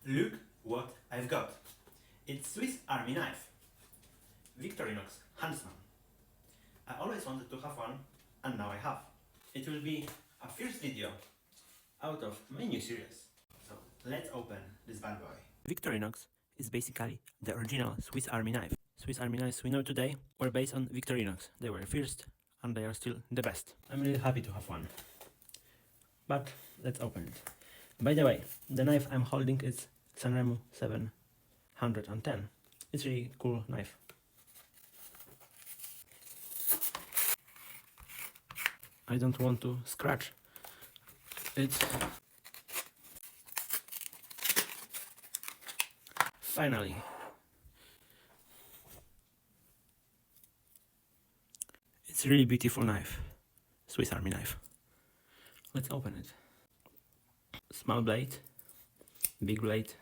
Look what I've got. It's Swiss Army knife. Victorinox Huntsman. I always wanted to have one, and now I have. It will be a first video out of my new series. So let's open this bad boy. Victorinox is basically the original Swiss Army knife. Swiss Army knives we know today were based on Victorinox. They were first and they are still the best. I'm really happy to have one. But let's open it. By the way, the knife I'm holding is Sanremo 710. It's a really cool knife. I don't want to scratch it. Finally. It's a really beautiful knife. Swiss Army knife. Let's open it. Small blade, big blade,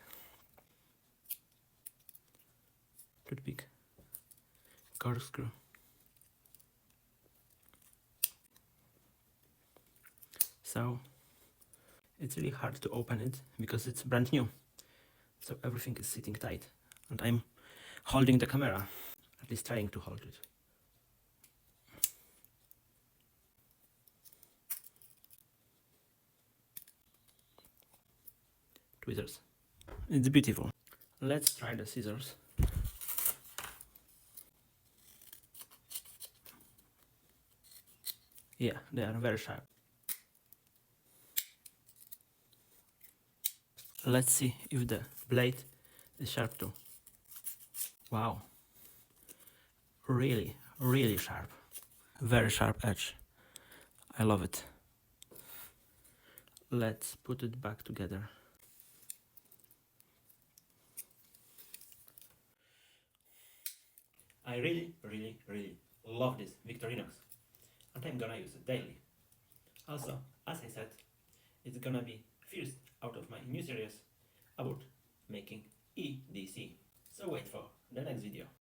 toothpick, corkscrew. So it's really hard to open it because it's brand new. So everything is sitting tight and I'm holding the camera, at least trying to hold it. Tweezers. It's beautiful. Let's try the scissors. Yeah, they are very sharp. Let's see if the blade is sharp too. Wow. Really, really sharp. Very sharp edge. I love it. Let's put it back together. I really, really, really love this Victorinox, and I'm gonna use it daily. Also, as I said, it's gonna be first out of my new series about making EDC. So wait for the next video.